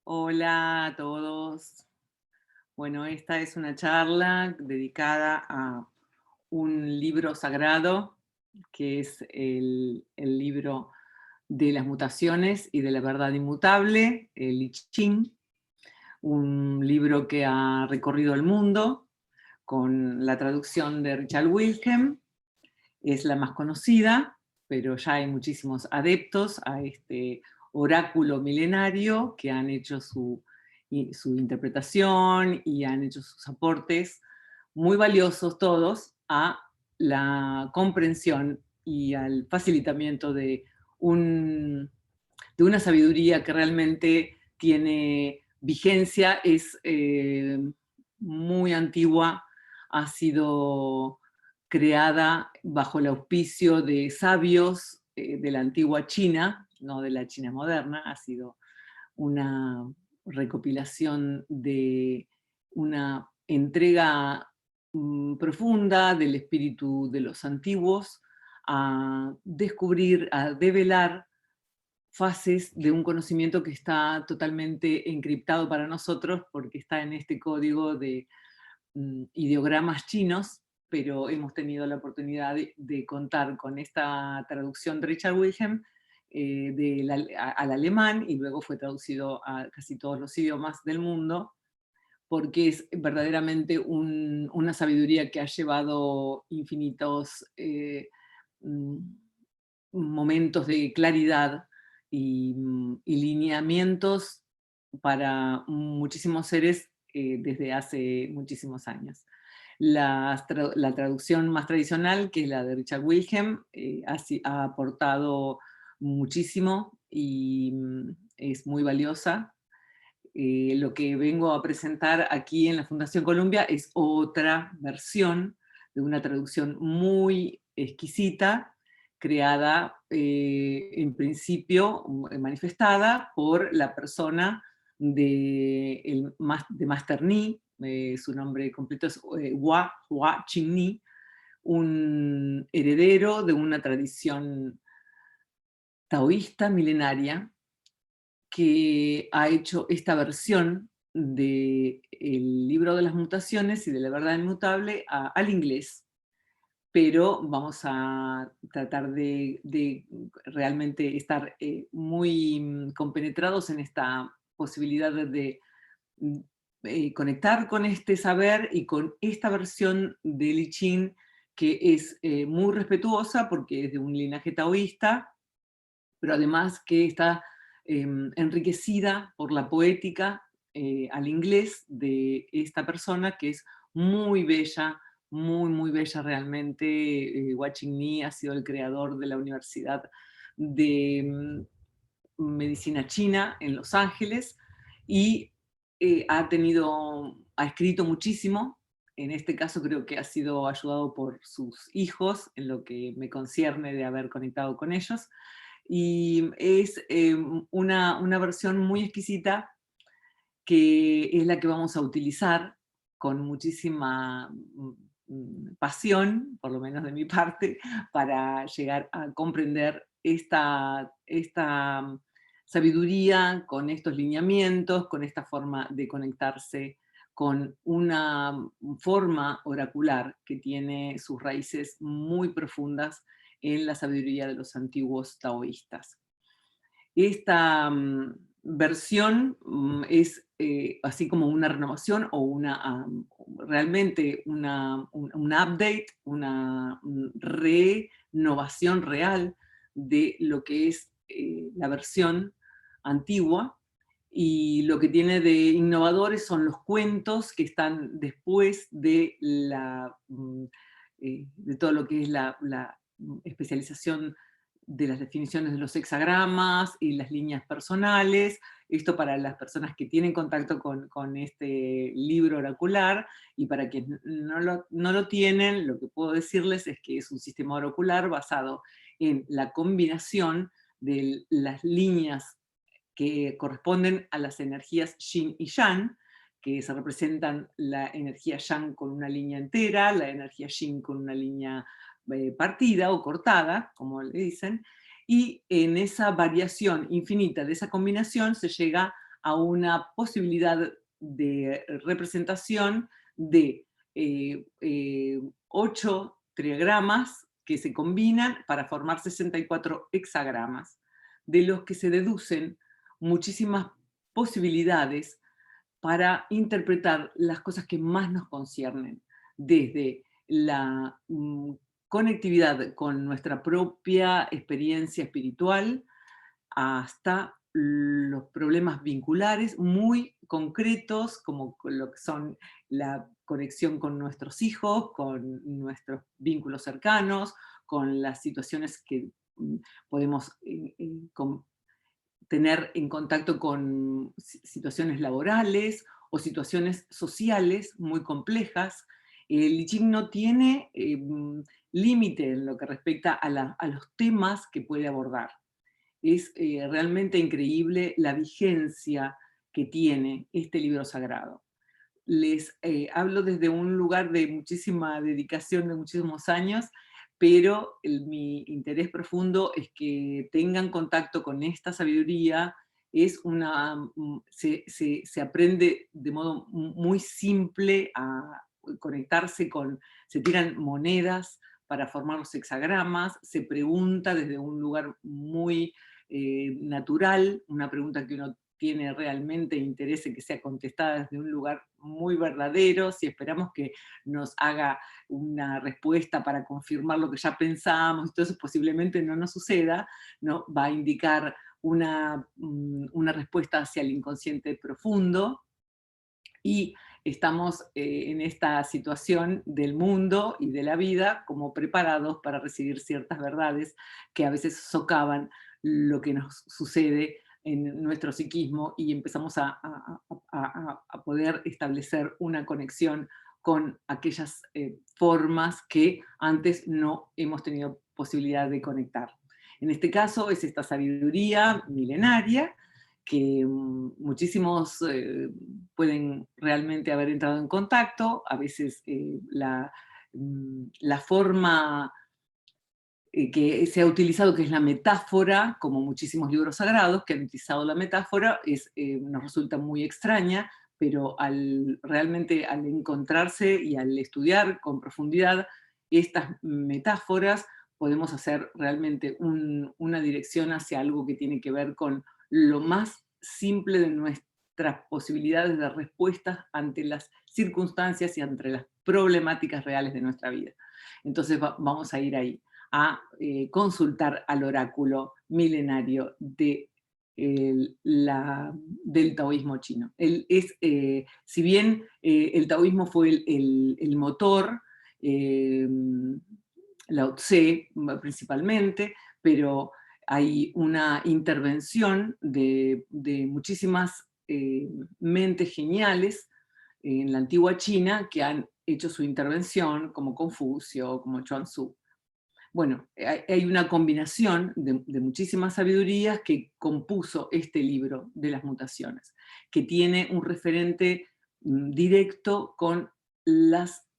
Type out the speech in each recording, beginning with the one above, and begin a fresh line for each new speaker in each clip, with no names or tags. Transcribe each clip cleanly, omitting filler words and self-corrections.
Hola a todos. Bueno, esta es una charla dedicada a un libro sagrado, que es el libro de las mutaciones y de la verdad inmutable, el I Ching, un libro que ha recorrido el mundo con la traducción de Richard Wilhelm. Es la más conocida, pero ya hay muchísimos adeptos a este oráculo milenario que han hecho su interpretación y han hecho sus aportes muy valiosos todos a la comprensión y al facilitamiento de una sabiduría que realmente tiene vigencia, es muy antigua, ha sido creada bajo el auspicio de sabios de la antigua China, no de la China moderna. Ha sido una recopilación de una entrega profunda del espíritu de los antiguos a descubrir, a develar fases de un conocimiento que está totalmente encriptado para nosotros porque está en este código de ideogramas chinos, pero hemos tenido la oportunidad de contar con esta traducción de Richard Wilhelm al alemán, y luego fue traducido a casi todos los idiomas del mundo, porque es verdaderamente una sabiduría que ha llevado infinitos mm, momentos de claridad y lineamientos para muchísimos seres desde hace muchísimos años. La traducción más tradicional, que es la de Richard Wilhelm, ha aportado muchísimo y es muy valiosa. Lo que vengo a presentar aquí en la Fundación Columbia es otra versión de una traducción muy exquisita, creada en principio, manifestada por la persona de Master Ni. Su nombre completo es Hua Qing, un heredero de una tradición taoísta milenaria que ha hecho esta versión del libro de las mutaciones y de la verdad inmutable al inglés, pero vamos a tratar de realmente estar muy compenetrados en esta posibilidad mm, conectar con este saber y con esta versión del I Ching, que es muy respetuosa porque es de un linaje taoísta, pero además que está enriquecida por la poética al inglés de esta persona, que es muy bella, muy, muy bella realmente. Hua Qingni ha sido el creador de la Universidad de Medicina China en Los Ángeles, y ha escrito muchísimo. En este caso creo que ha sido ayudado por sus hijos, en lo que me concierne de haber conectado con ellos, y es una versión muy exquisita, que es la que vamos a utilizar con muchísima pasión, por lo menos de mi parte, para llegar a comprender esta sabiduría, con estos lineamientos, con esta forma de conectarse con una forma oracular que tiene sus raíces muy profundas en la sabiduría de los antiguos taoístas. Esta versión es así como una renovación o realmente un update, una renovación real de lo que es la versión antigua, y lo que tiene de innovadores son los cuentos que están después de todo lo que es la especialización de las definiciones de los hexagramas y las líneas personales. Esto para las personas que tienen contacto con este libro oracular, y para quienes no lo tienen, lo que puedo decirles es que es un sistema oracular basado en la combinación de las líneas que corresponden a las energías Yin y Yang, que se representan la energía Yang con una línea entera, la energía Yin con una línea partida o cortada, como le dicen, y en esa variación infinita de esa combinación se llega a una posibilidad de representación de 8 triagramas que se combinan para formar 64 hexagramas, de los que se deducen muchísimas posibilidades para interpretar las cosas que más nos conciernen, desde la conectividad con nuestra propia experiencia espiritual hasta los problemas vinculares muy concretos, como lo que son la conexión con nuestros hijos, con nuestros vínculos cercanos, con las situaciones que podemos tener en contacto con situaciones laborales o situaciones sociales muy complejas. El I Ching no tiene límite en lo que respecta a los temas que puede abordar. Es realmente increíble la vigencia que tiene este libro sagrado. Les hablo desde un lugar de muchísima dedicación, de muchísimos años, pero mi interés profundo es que tengan contacto con esta sabiduría. Se aprende de modo muy simple a conectarse con, se tiran monedas para formar los hexagramas, se pregunta desde un lugar muy natural, una pregunta que uno tiene realmente interés en que sea contestada desde un lugar muy verdadero. Si esperamos que nos haga una respuesta para confirmar lo que ya pensamos, entonces posiblemente no nos suceda, ¿no? Va a indicar una respuesta hacia el inconsciente profundo, y estamos en esta situación del mundo y de la vida como preparados para recibir ciertas verdades que a veces socavan lo que nos sucede en nuestro psiquismo, y empezamos a poder establecer una conexión con aquellas formas que antes no hemos tenido posibilidad de conectar. En este caso es esta sabiduría milenaria que muchísimos pueden realmente haber entrado en contacto. A veces la forma que se ha utilizado, que es la metáfora, como muchísimos libros sagrados que han utilizado la metáfora, nos resulta muy extraña, pero realmente al encontrarse y al estudiar con profundidad estas metáforas, podemos hacer realmente una dirección hacia algo que tiene que ver con lo más simple de nuestras posibilidades de respuestas ante las circunstancias y ante las problemáticas reales de nuestra vida. Entonces vamos a ir ahí a consultar al oráculo milenario del taoísmo chino. Si bien el taoísmo fue el motor, Lao Tse principalmente, pero hay una intervención de muchísimas mentes geniales en la antigua China que han hecho su intervención, como Confucio, como Chuang Tzu. Bueno, hay una combinación de muchísimas sabidurías que compuso este libro de las mutaciones, que tiene un referente directo con las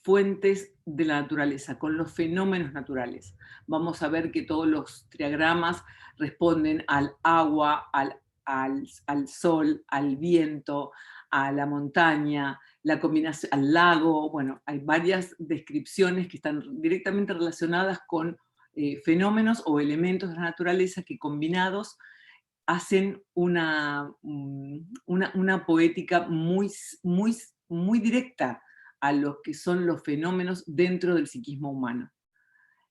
fuentes de la naturaleza, con los fenómenos naturales. Vamos a ver que todos los triagramas responden al agua, al sol, al viento, a la montaña, la combinación, al lago. Bueno, hay varias descripciones que están directamente relacionadas con fenómenos o elementos de la naturaleza que combinados hacen una poética muy directa a lo que son los fenómenos dentro del psiquismo humano.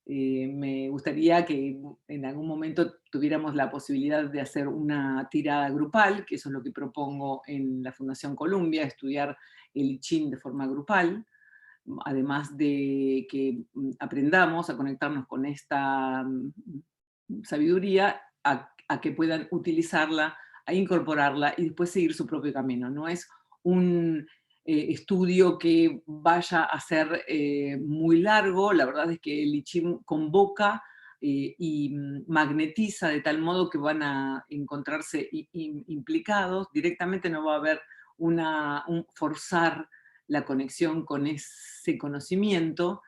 Me gustaría que en algún momento tuviéramos la posibilidad de hacer una tirada grupal, que eso es lo que propongo en la Fundación Columbia, estudiar el I Ching de forma grupal, además de que aprendamos a conectarnos con esta sabiduría, a que puedan utilizarla, a incorporarla y después seguir su propio camino. No es un estudio que vaya a ser muy largo. La verdad es que el I Ching convoca y magnetiza de tal modo que van a encontrarse implicados. Directamente no va a haber un forzar la conexión con ese conocimiento,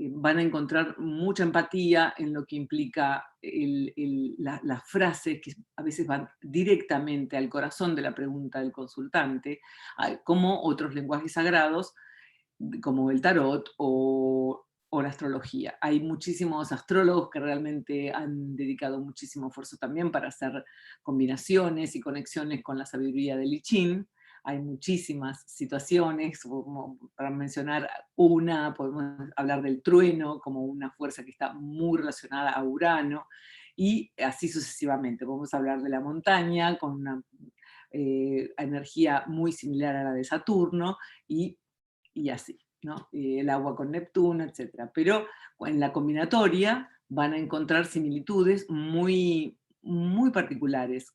van a encontrar mucha empatía en lo que implica las frases que a veces van directamente al corazón de la pregunta del consultante, como otros lenguajes sagrados, como el tarot o la astrología. Hay muchísimos astrólogos que realmente han dedicado muchísimo esfuerzo también para hacer combinaciones y conexiones con la sabiduría del I Ching. Hay muchísimas situaciones, como para mencionar una, podemos hablar del trueno como una fuerza que está muy relacionada a Urano, y así sucesivamente. Podemos hablar de la montaña con una energía muy similar a la de Saturno, y así, ¿no? El agua con Neptuno, etc. Pero en la combinatoria van a encontrar similitudes muy, muy particulares,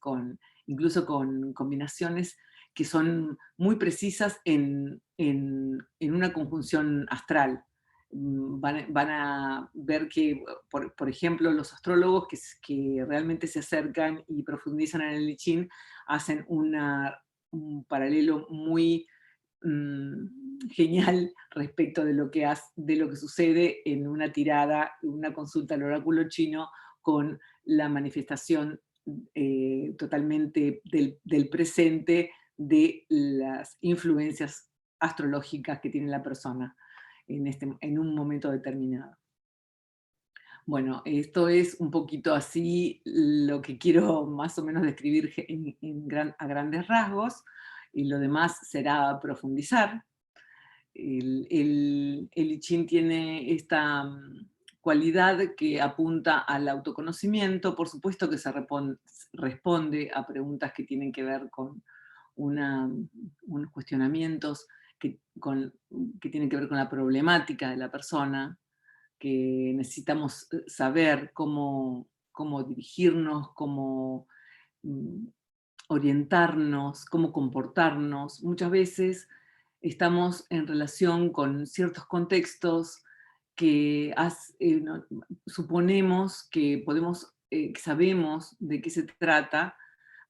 incluso con combinaciones que son muy precisas en una conjunción astral. Van a ver que, por ejemplo, los astrólogos que realmente se acercan y profundizan en el I Ching hacen un paralelo muy genial respecto de lo que sucede en una tirada, una consulta al oráculo chino, con la manifestación totalmente del presente de las influencias astrológicas que tiene la persona en un momento determinado. Bueno, esto es un poquito así lo que quiero más o menos describir a grandes rasgos, y lo demás será profundizar. El I Ching tiene esta cualidad que apunta al autoconocimiento. Por supuesto que responde a preguntas que tienen que ver con unos cuestionamientos que tienen que ver con la problemática de la persona, que necesitamos saber cómo dirigirnos, cómo mm, orientarnos, cómo comportarnos. Muchas veces estamos en relación con ciertos contextos que suponemos que que sabemos de qué se trata,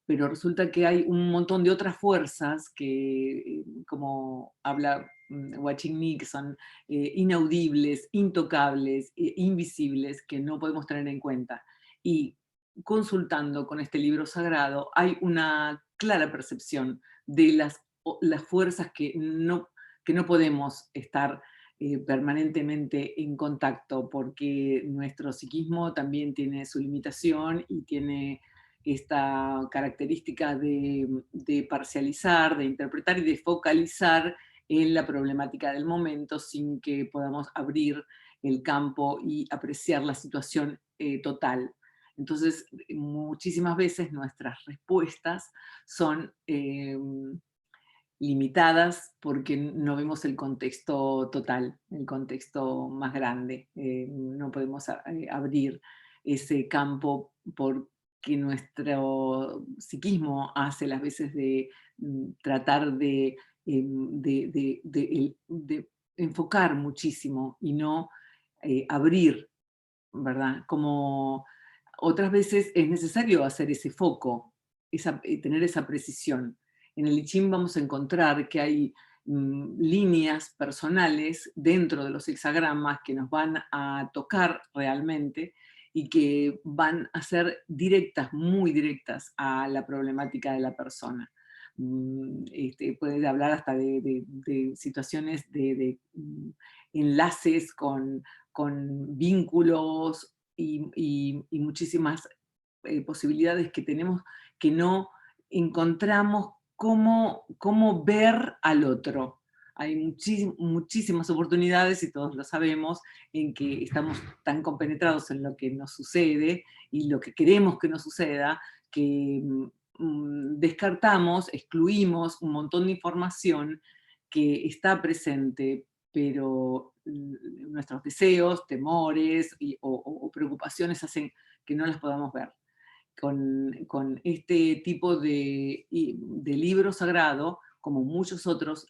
pero resulta que hay un montón de otras fuerzas que, como habla Waching, que son inaudibles, intocables, invisibles, que no podemos tener en cuenta. Y consultando con este libro sagrado, hay una clara percepción de las fuerzas que no podemos estar permanentemente en contacto, porque nuestro psiquismo también tiene su limitación y tiene esta característica de parcializar, de interpretar y de focalizar en la problemática del momento sin que podamos abrir el campo y apreciar la situación total. Entonces, muchísimas veces nuestras respuestas son limitadas porque no vemos el contexto total, el contexto más grande. No podemos abrir ese campo porque nuestro psiquismo hace las veces de tratar de enfocar muchísimo y no abrir, ¿verdad? Como otras veces es necesario hacer ese foco, tener esa precisión. En el I Ching vamos a encontrar que hay líneas personales dentro de los hexagramas que nos van a tocar realmente y que van a ser directas, muy directas a la problemática de la persona. Puede hablar hasta de situaciones de enlaces con vínculos y muchísimas posibilidades que tenemos que no encontramos cómo ver al otro. Hay muchísimas oportunidades, y todos lo sabemos, en que estamos tan compenetrados en lo que nos sucede y lo que queremos que nos suceda, que descartamos, excluimos un montón de información que está presente, pero nuestros deseos, temores o preocupaciones hacen que no las podamos ver. Con este tipo de libro sagrado, como muchos otros,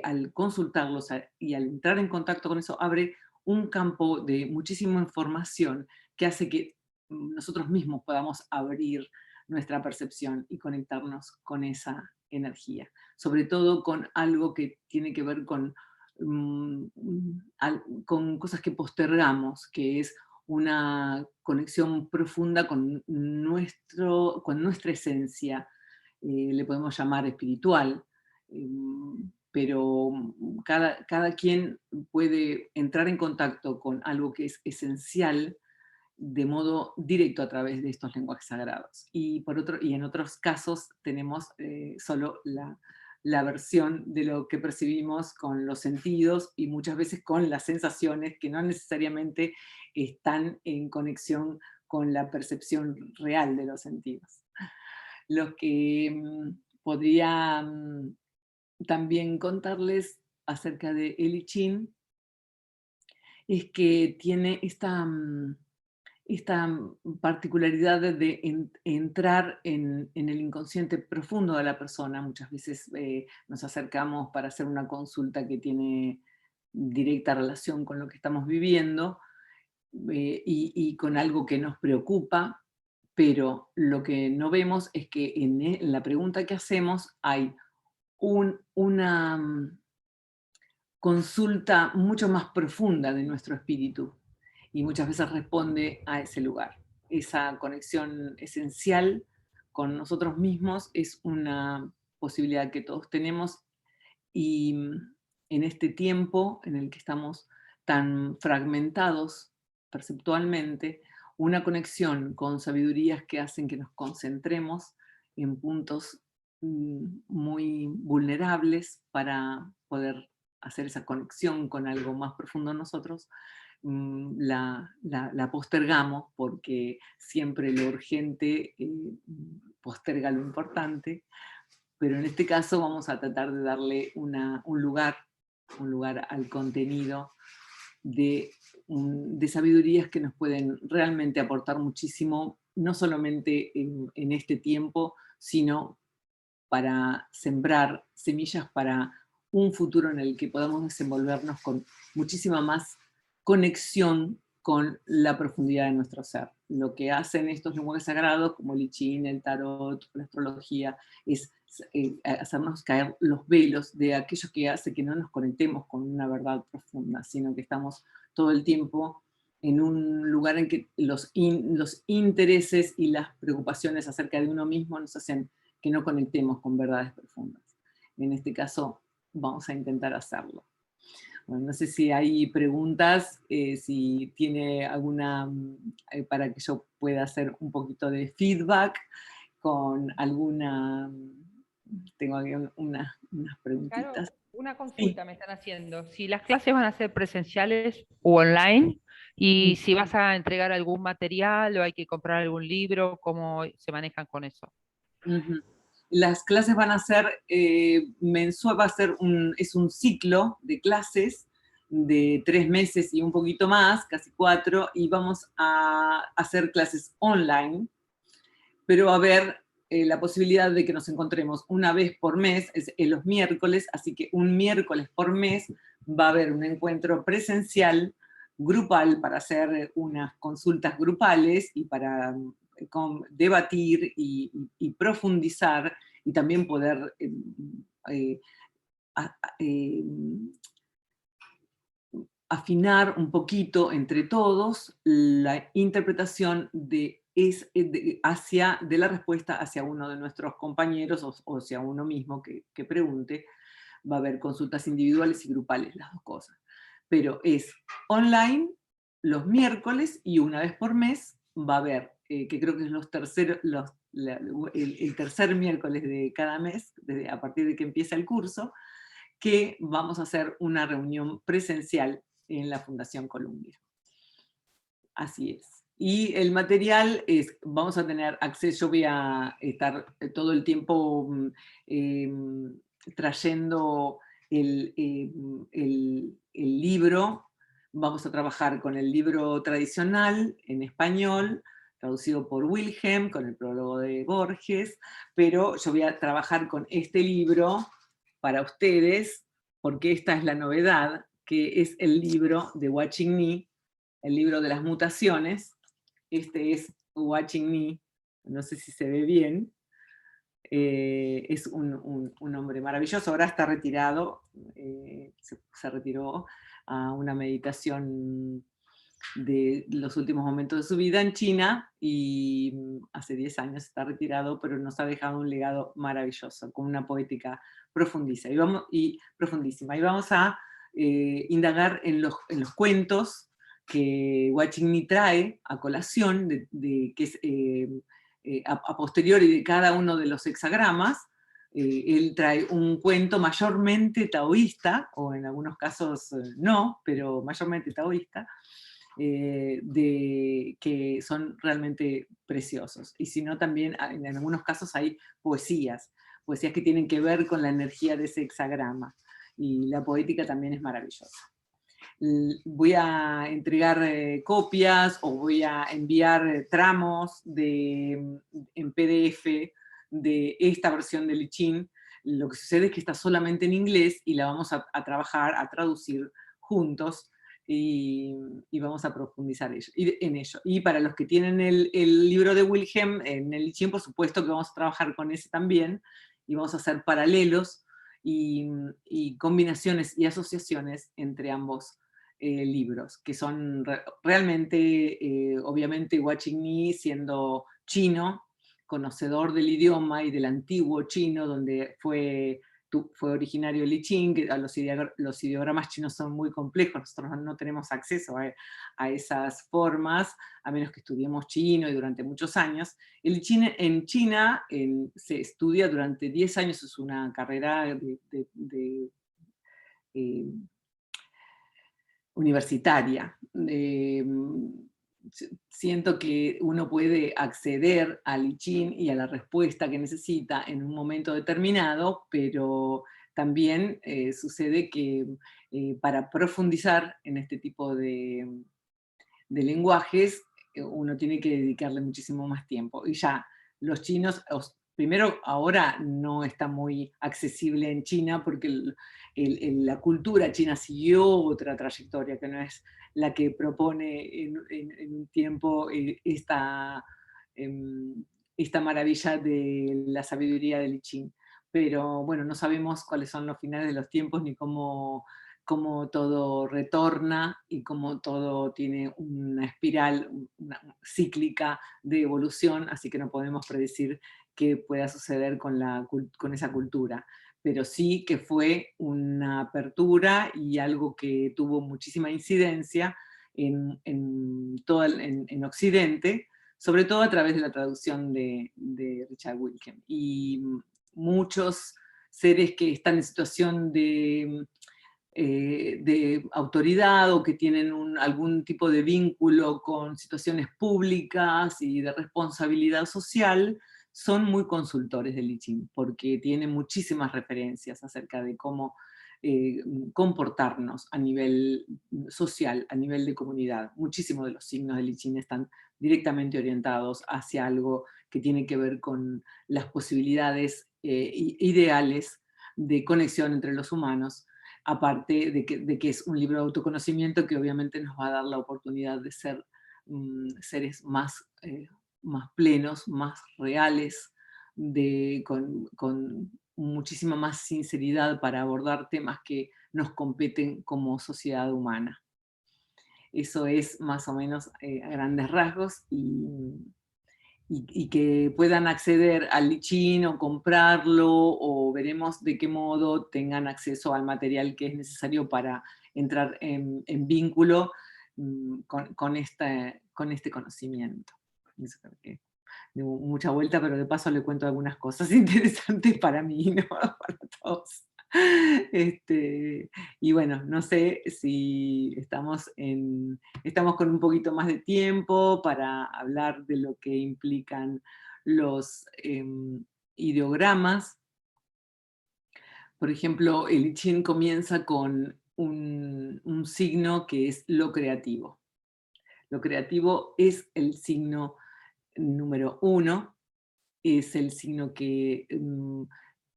al consultarlos y al entrar en contacto con eso, abre un campo de muchísima información que hace que nosotros mismos podamos abrir nuestra percepción y conectarnos con esa energía. Sobre todo con algo que tiene que ver con con cosas que postergamos, que es una conexión profunda con nuestra esencia, le podemos llamar espiritual, pero cada quien puede entrar en contacto con algo que es esencial de modo directo a través de estos lenguajes sagrados. Y en otros casos tenemos solo la versión de lo que percibimos con los sentidos y muchas veces con las sensaciones que no necesariamente están en conexión con la percepción real de los sentidos. Lo que podría también contarles acerca de el I Ching es que tiene esta particularidad de entrar en el inconsciente profundo de la persona. Muchas veces nos acercamos para hacer una consulta que tiene directa relación con lo que estamos viviendo y con algo que nos preocupa, pero lo que no vemos es que en la pregunta que hacemos hay una consulta mucho más profunda de nuestro espíritu y muchas veces responde a ese lugar. Esa conexión esencial con nosotros mismos es una posibilidad que todos tenemos y en este tiempo en el que estamos tan fragmentados perceptualmente, una conexión con sabidurías que hacen que nos concentremos en puntos muy vulnerables para poder hacer esa conexión con algo más profundo en nosotros, la postergamos porque siempre lo urgente posterga lo importante, pero en este caso vamos a tratar de darle un lugar al contenido de sabidurías que nos pueden realmente aportar muchísimo, no solamente en este tiempo, sino para sembrar semillas para un futuro en el que podamos desenvolvernos con muchísima más conexión con la profundidad de nuestro ser. Lo que hacen estos lenguajes sagrados, como el I Ching, el tarot, la astrología, es hacernos caer los velos de aquello que hace que no nos conectemos con una verdad profunda, sino que estamos todo el tiempo en un lugar en que los intereses y las preocupaciones acerca de uno mismo nos hacen que no conectemos con verdades profundas. En este caso, vamos a intentar hacerlo. Bueno, no sé si hay preguntas, si tiene alguna, para que yo pueda hacer un poquito de feedback con alguna, tengo aquí unas
Claro,
preguntitas.
una
Sí.
consulta me están haciendo. Si las clases van a ser presenciales o online y si vas a entregar algún material o hay que comprar algún libro, ¿cómo se manejan con eso?
Ujú. Las clases van a ser mensual, es un ciclo de clases de 3 meses y un poquito más, casi 4, y vamos a hacer clases online, pero va a haber la posibilidad de que nos encontremos una vez por mes, es en los miércoles, así que un miércoles por mes va a haber un encuentro presencial, grupal, para hacer unas consultas grupales y para debatir y profundizar y también poder eh, eh, afinar un poquito entre todos la interpretación de la respuesta hacia uno de nuestros compañeros o hacia uno mismo que pregunte. Va a haber consultas individuales y grupales, las dos cosas. Pero es online los miércoles y una vez por mes va a haber, que creo que es el tercer miércoles de cada mes, a partir de que empieza el curso, que vamos a hacer una reunión presencial en la Fundación Columbia. Así es. Y el material vamos a tener acceso, yo voy a estar todo el tiempo trayendo el libro, vamos a trabajar con el libro tradicional en español, traducido por Wilhelm, con el prólogo de Borges, pero yo voy a trabajar con este libro para ustedes, porque esta es la novedad, que es el libro de Watching Me, el libro de las mutaciones. Este es Watching Me, no sé si se ve bien. Es un hombre maravilloso, ahora está retirado, se retiró a una meditación de los últimos momentos de su vida en China y hace 10 años está retirado, pero nos ha dejado un legado maravilloso, con una poética profundísima. Profundísima. Y vamos a indagar en los cuentos que Guachigni trae a colación, que es a posteriori de cada uno de los hexagramas. Él trae un cuento mayormente taoísta, o en algunos casos no, pero mayormente taoísta, que son realmente preciosos. Y si no, también en algunos casos hay poesías que tienen que ver con la energía de ese hexagrama. Y la poética también es maravillosa. Voy a entregar copias o voy a enviar tramos en PDF de esta versión de Lichín. Lo que sucede es que está solamente en inglés y la vamos a trabajar, a traducir juntos, y vamos a profundizar en ello. Y para los que tienen el libro de Wilhelm, en el Lichín, por supuesto que vamos a trabajar con ese también, y vamos a hacer paralelos y combinaciones y asociaciones entre ambos libros, que son realmente, obviamente, Guachigni, siendo chino, conocedor del idioma y del antiguo chino, donde fue originario el I Ching, que los ideogramas chinos son muy complejos, nosotros no tenemos acceso a esas formas, a menos que estudiemos chino y durante muchos años. El I Ching en China se estudia durante 10 años, es una carrera eh, universitaria. Siento que uno puede acceder al I Ching y a la respuesta que necesita en un momento determinado, pero también sucede que para profundizar en este tipo de lenguajes, uno tiene que dedicarle muchísimo más tiempo. Y ya, los chinos, primero, ahora no está muy accesible en China porque la cultura china siguió otra trayectoria que no es la que propone en un tiempo esta maravilla de la sabiduría del I Ching. Pero bueno, no sabemos cuáles son los finales de los tiempos ni cómo todo retorna y cómo todo tiene una espiral cíclica de evolución, así que no podemos predecir qué pueda suceder con esa cultura. Pero sí que fue una apertura y algo que tuvo muchísima incidencia en Occidente, sobre todo a través de la traducción de Richard Wilhelm. Y muchos seres que están en situación de autoridad o que tienen algún tipo de vínculo con situaciones públicas y de responsabilidad social, son muy consultores del I Ching, porque tiene muchísimas referencias acerca de cómo comportarnos a nivel social, a nivel de comunidad. Muchísimos de los signos del I Ching están directamente orientados hacia algo que tiene que ver con las posibilidades ideales de conexión entre los humanos, aparte de que es un libro de autoconocimiento que obviamente nos va a dar la oportunidad de ser seres más plenos, más reales, con muchísima más sinceridad para abordar temas que nos competen como sociedad humana. Eso es más o menos a grandes rasgos, y que puedan acceder al Lichín o comprarlo, o veremos de qué modo tengan acceso al material que es necesario para entrar en vínculo con este conocimiento. Eso creo que de mucha vuelta, pero de paso le cuento algunas cosas interesantes para mí, ¿no? Para todos. Y bueno, no sé si estamos con un poquito más de tiempo para hablar de lo que implican los ideogramas. Por ejemplo, el I Ching comienza con un signo que es lo creativo. Lo creativo es el signo número 1, es el signo que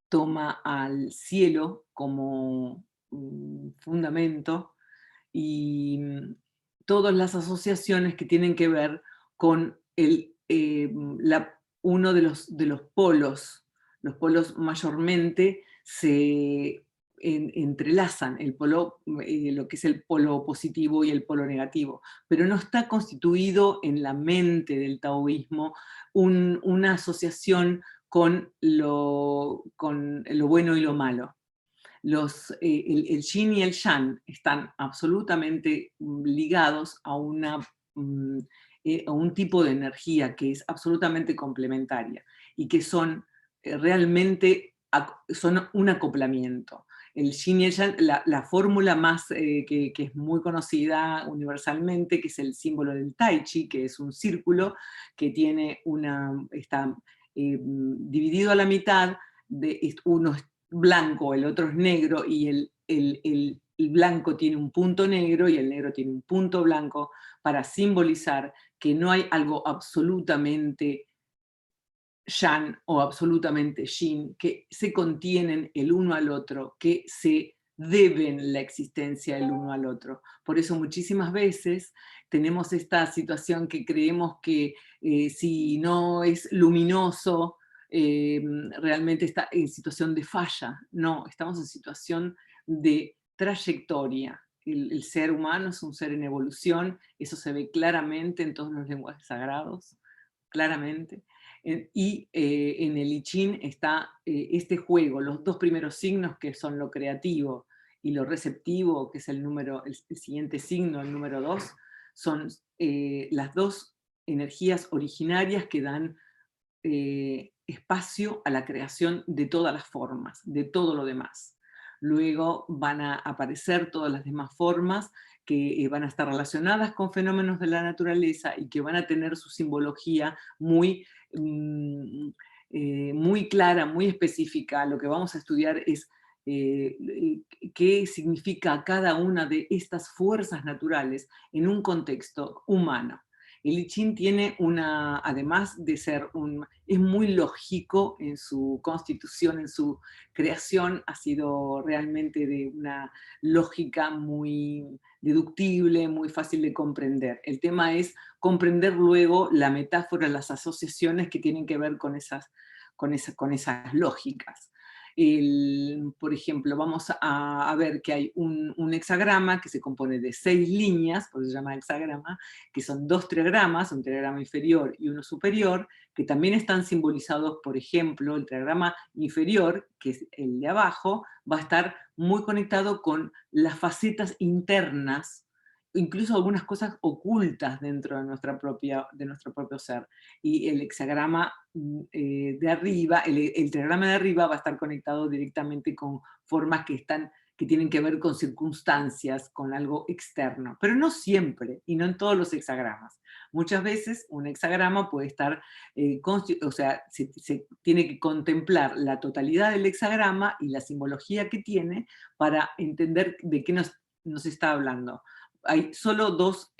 toma al cielo como fundamento, y todas las asociaciones que tienen que ver con uno de los polos Los polos mayormente se entrelazan, lo que es el polo positivo y el polo negativo, pero no está constituido en la mente del taoísmo una asociación con lo bueno y lo malo. El yin y el yang están absolutamente ligados a un tipo de energía que es absolutamente complementaria y que son realmente son un acoplamiento. El yin y el yang, la fórmula más que es muy conocida universalmente, que es el símbolo del tai chi, que es un círculo que está dividido a la mitad, uno es blanco, el otro es negro, y el blanco tiene un punto negro y el negro tiene un punto blanco, para simbolizar que no hay algo absolutamente yang o absolutamente yin, que se contienen el uno al otro, que se deben la existencia el uno al otro. Por eso muchísimas veces tenemos esta situación que creemos que si no es luminoso, realmente está en situación de falla. No, estamos en situación de trayectoria. El ser humano es un ser en evolución, eso se ve claramente en todos los lenguajes sagrados, claramente. Y en el I Ching está este juego, los dos primeros signos, que son lo creativo y lo receptivo, que es el siguiente signo, el número 2, son las dos energías originarias que dan espacio a la creación de todas las formas, de todo lo demás. Luego van a aparecer todas las demás formas que van a estar relacionadas con fenómenos de la naturaleza y que van a tener su simbología muy clara, muy específica. Lo que vamos a estudiar es qué significa cada una de estas fuerzas naturales en un contexto humano. El I Ching tiene además de es muy lógico en su constitución, en su creación, ha sido realmente de una lógica muy deductible, muy fácil de comprender. El tema es comprender luego la metáfora, las asociaciones que tienen que ver con esas lógicas. Por ejemplo, vamos a ver que hay un hexagrama que se compone de 6 líneas, por eso se llama hexagrama, que son 2 triagramas, un triagrama inferior y uno superior, que también están simbolizados. Por ejemplo, el triagrama inferior, que es el de abajo, va a estar muy conectado con las facetas internas, incluso algunas cosas ocultas dentro de nuestro propio ser. Y el hexagrama de arriba, el triagrama de arriba va a estar conectado directamente con formas que tienen que ver con circunstancias, con algo externo, pero no siempre, y no en todos los hexagramas. Muchas veces un hexagrama puede estar, o sea, se tiene que contemplar la totalidad del hexagrama y la simbología que tiene para entender de qué nos está hablando. Hay solo 2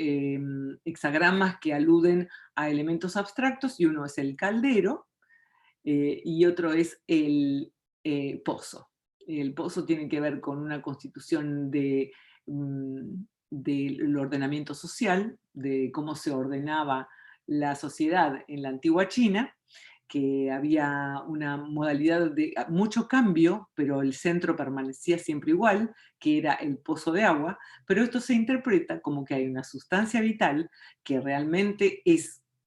hexagramas que aluden a elementos abstractos, y uno es el caldero y otro es el pozo. El pozo tiene que ver con una constitución del ordenamiento social, de cómo se ordenaba la sociedad en la antigua China, que había una modalidad de mucho cambio, pero el centro permanecía siempre igual, que era el pozo de agua, pero esto se interpreta como que hay una sustancia vital que realmente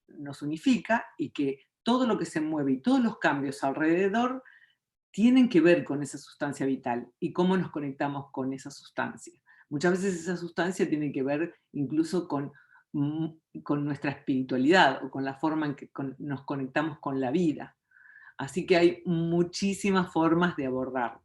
nos unifica, y que todo lo que se mueve y todos los cambios alrededor tienen que ver con esa sustancia vital y cómo nos conectamos con esa sustancia. Muchas veces esa sustancia tiene que ver incluso con nuestra espiritualidad o con la forma en que nos conectamos con la vida. Así que hay muchísimas formas de abordarlo.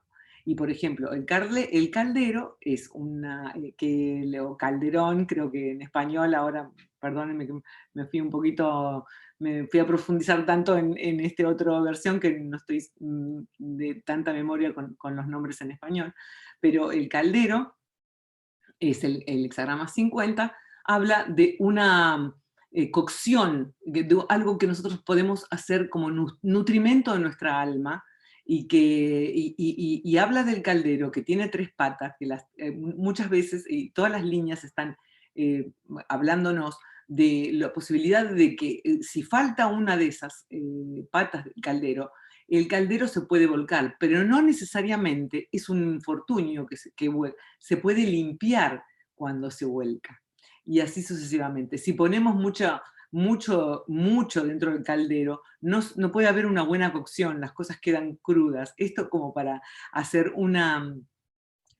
Y por ejemplo, el caldero es o calderón, creo que en español, ahora, perdónenme que me fui un poquito, me fui a profundizar tanto en esta otra versión que no estoy de tanta memoria con los nombres en español, pero el caldero es el hexagrama 50, habla de una cocción, de algo que nosotros podemos hacer como nutrimento de nuestra alma, y habla del caldero, que tiene 3 patas, que muchas veces, y todas las líneas están hablándonos de la posibilidad de que si falta una de esas patas del caldero, el caldero se puede volcar, pero no necesariamente es un infortunio se puede limpiar cuando se vuelca. Y así sucesivamente. Si ponemos mucho dentro del caldero, no puede haber una buena cocción, las cosas quedan crudas. Esto como para hacer una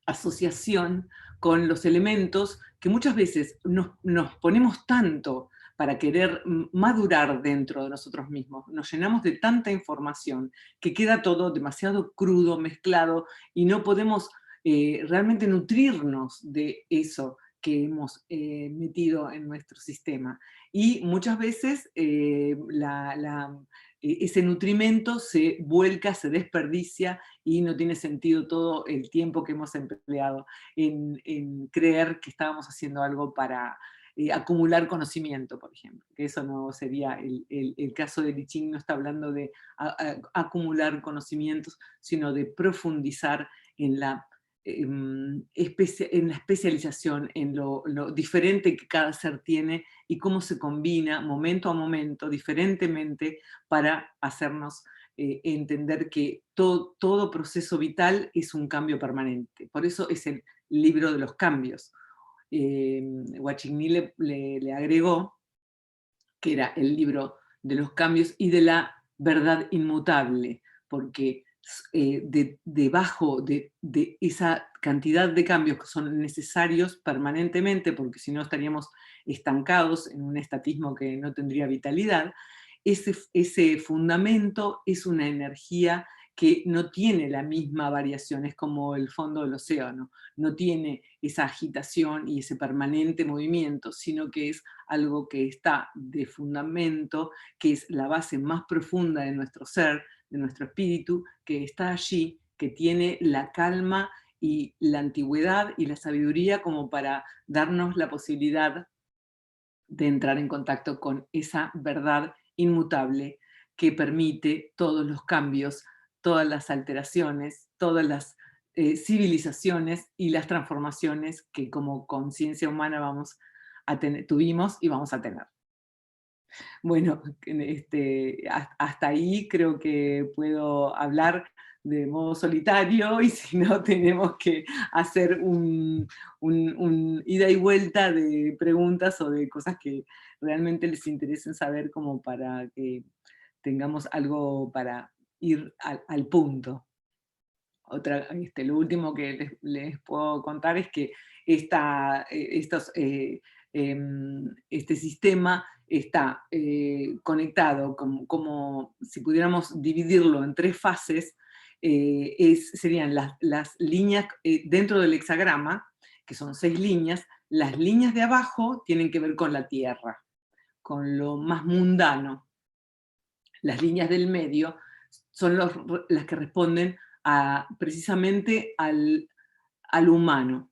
asociación con los elementos que muchas veces nos ponemos tanto para querer madurar dentro de nosotros mismos. Nos llenamos de tanta información que queda todo demasiado crudo, mezclado, y no podemos realmente nutrirnos de eso que hemos metido en nuestro sistema. Y muchas veces ese nutrimento se vuelca, se desperdicia, y no tiene sentido todo el tiempo que hemos empleado en creer que estábamos haciendo algo para acumular conocimiento, por ejemplo. Que eso no sería el caso de Lichín, no está hablando de acumular conocimientos, sino de profundizar en la en la especialización, en lo diferente que cada ser tiene y cómo se combina momento a momento, diferentemente, para hacernos entender que todo proceso vital es un cambio permanente. Por eso es el libro de los cambios. Guachigní le agregó que era el libro de los cambios y de la verdad inmutable, porque debajo de esa cantidad de cambios que son necesarios permanentemente, porque si no estaríamos estancados en un estatismo que no tendría vitalidad, ese fundamento es una energía que no tiene la misma variación, es como el fondo del océano, no tiene esa agitación y ese permanente movimiento, sino que es algo que está de fundamento, que es la base más profunda de nuestro ser, de nuestro espíritu, que está allí, que tiene la calma y la antigüedad y la sabiduría como para darnos la posibilidad de entrar en contacto con esa verdad inmutable que permite todos los cambios, todas las alteraciones, todas las civilizaciones y las transformaciones que como conciencia humana tuvimos y vamos a tener. Bueno, hasta ahí creo que puedo hablar de modo solitario, y si no tenemos que hacer un ida y vuelta de preguntas o de cosas que realmente les interesen saber, como para que tengamos algo para ir al punto. Lo último que les puedo contar es que este sistema está conectado como si pudiéramos dividirlo en 3 fases. Serían las líneas dentro del hexagrama, que son 6 líneas. Las líneas de abajo tienen que ver con la tierra, con lo más mundano. Las líneas del medio son las que responden precisamente al humano,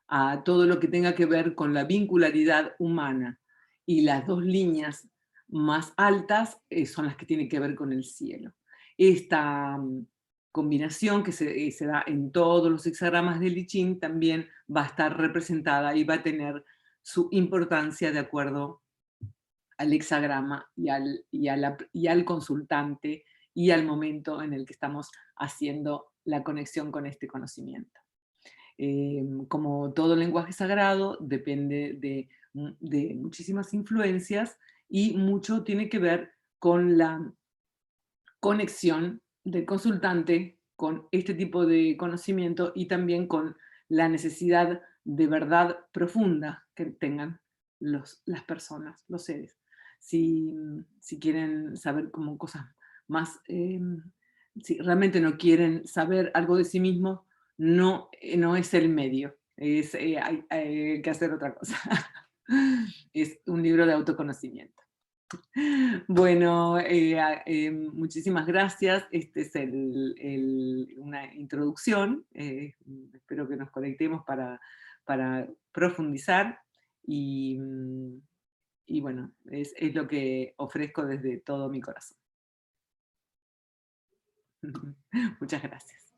a todo lo que tenga que ver con la vincularidad humana. Y las 2 líneas más altas son las que tienen que ver con el cielo. Esta combinación que se da en todos los hexagramas de Lichín también va a estar representada y va a tener su importancia de acuerdo al hexagrama y al consultante y al momento en el que estamos haciendo la conexión con este conocimiento. Como todo lenguaje sagrado, depende de muchísimas influencias, y mucho tiene que ver con la conexión del consultante con este tipo de conocimiento, y también con la necesidad de verdad profunda que tengan las personas, los seres. Si quieren saber como cosas más, si realmente no quieren saber algo de sí mismos, no es el medio, hay que hacer otra cosa. Es un libro de autoconocimiento. Bueno, muchísimas gracias. Este es una introducción. Espero que nos conectemos para profundizar, y bueno, es lo que ofrezco desde todo mi corazón. Muchas gracias.